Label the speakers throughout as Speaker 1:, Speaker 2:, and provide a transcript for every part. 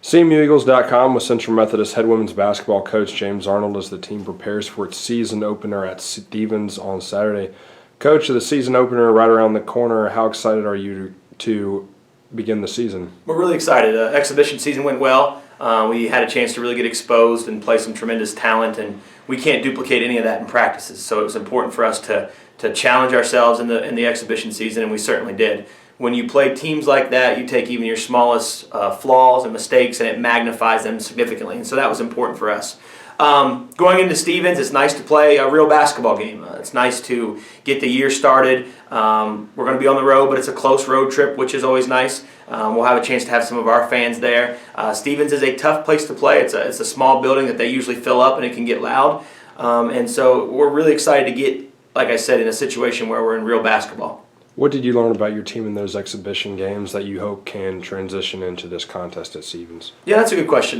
Speaker 1: CMUEagles.com with Central Methodist head women's basketball coach James Arnold as the team prepares for its season opener at Stevens on Saturday. Coach, the season opener right around the corner. How excited are you to begin the season?
Speaker 2: We're really excited. Exhibition season went well. We had a chance to really get exposed and play some tremendous talent, and we can't duplicate any of that in practices. So it was important for us to challenge ourselves in the exhibition season, and we certainly did. When you play teams like that, you take even your smallest flaws and mistakes, and it magnifies them significantly. And so that was important for us. Going into Stevens, it's nice to play a real basketball game. It's nice to get the year started. We're going to be on the road, but it's a close road trip, which is always nice. We'll have a chance to have some of our fans there. Stevens is a tough place to play. It's a small building that they usually fill up, and it can get loud. And so we're really excited to get, like I said, in a situation where we're in real basketball.
Speaker 1: What did you learn about your team in those exhibition games that you hope can transition into this contest at Stevens?
Speaker 2: Yeah, that's a good question.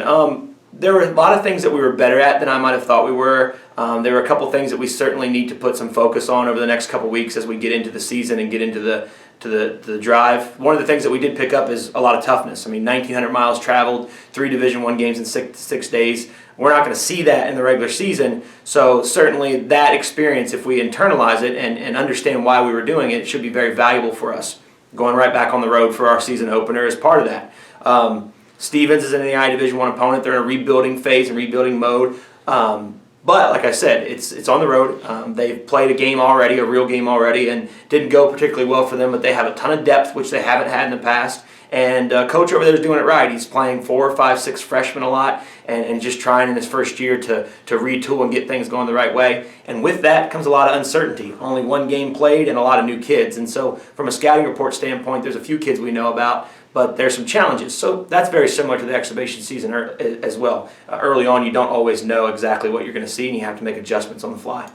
Speaker 2: There were a lot of things that we were better at than I might have thought we were. There were a couple things that we certainly need to put some focus on over the next couple weeks as we get into the season and get into the drive. One of the things that we did pick up is a lot of toughness. I mean, 1,900 miles traveled, 3 Division I games in six days. We're not going to see that in the regular season, so certainly that experience, if we internalize it and understand why we were doing it, should be very valuable for us. Going right back on the road for our season opener is part of that. Stevens is an NAIA Division I opponent. They're in a rebuilding phase and rebuilding mode. But like I said, it's on the road. They've played a game already, a real game already, and didn't go particularly well for them, but they have a ton of depth, which they haven't had in the past. And Coach over there is doing it right. He's playing 4, 5, 6 freshmen a lot and just trying in his first year to retool and get things going the right way. And with that comes a lot of uncertainty. Only one game played and a lot of new kids. And so from a scouting report standpoint, there's a few kids we know about, but there's some challenges. So that's very similar to the exhibition season as well. Early on, you don't always know exactly what you're going to see, and you have to make adjustments on the fly.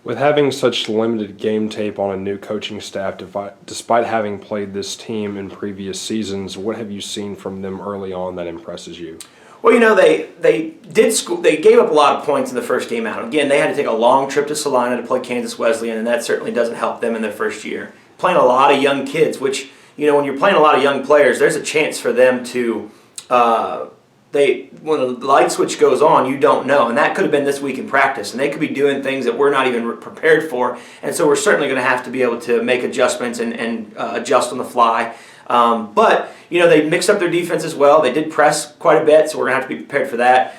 Speaker 1: With having such limited game tape on a new coaching staff, despite having played this team in previous seasons, what have you seen from them early on that impresses you?
Speaker 2: Well, you know, they gave up a lot of points in the first game out. Again, they had to take a long trip to Salina to play Kansas Wesleyan, and that certainly doesn't help them in their first year. Playing a lot of young kids, which, you know, when you're playing a lot of young players, there's a chance for them to when the light switch goes on, you don't know. And that could have been this week in practice. And they could be doing things that we're not even prepared for. And so we're certainly going to have to be able to make adjustments and adjust on the fly. But, you know, they mixed up their defense as well. They did press quite a bit, so we're going to have to be prepared for that.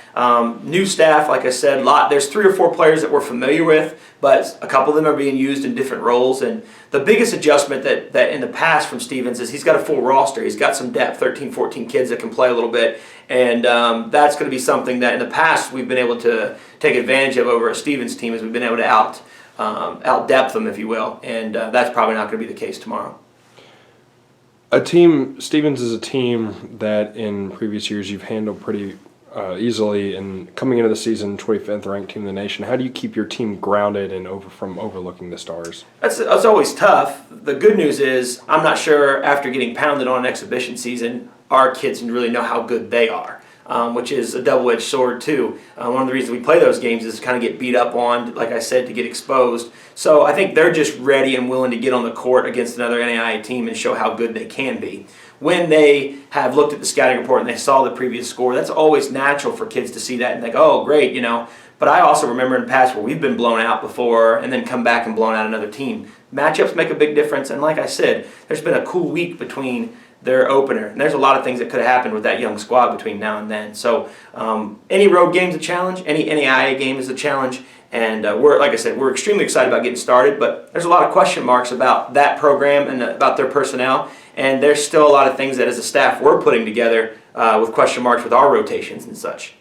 Speaker 2: New staff, like I said, there's 3 or 4 players that we're familiar with, but a couple of them are being used in different roles. And the biggest adjustment that in the past from Stevens is he's got a full roster. He's got some depth, 13, 14 kids that can play a little bit. And that's going to be something that in the past we've been able to take advantage of over a Stevens team, is we've been able to out-depth them, if you will. And that's probably not going to be the case tomorrow.
Speaker 1: Stevens is a team that in previous years you've handled pretty easily, and coming into the season, 25th ranked team in the nation. How do you keep your team grounded and from overlooking the Stars?
Speaker 2: That's always tough. The good news is I'm not sure after getting pounded on an exhibition season, our kids really know how good they are, which is a double-edged sword too. One of the reasons we play those games is to kind of get beat up on, like I said, to get exposed. So I think they're just ready and willing to get on the court against another NAIA team and show how good they can be. When they have looked at the scouting report and they saw the previous score, that's always natural for kids to see that and think, oh, great, you know. But I also remember in the past where we've been blown out before and then come back and blown out another team. Matchups make a big difference, and like I said, there's been a cool week between their opener, and there's a lot of things that could have happened with that young squad between now and then. So any road game's a challenge, any NAIA game is a challenge, and like I said, we're extremely excited about getting started, but there's a lot of question marks about that program and about their personnel, and there's still a lot of things that as a staff we're putting together with question marks with our rotations and such.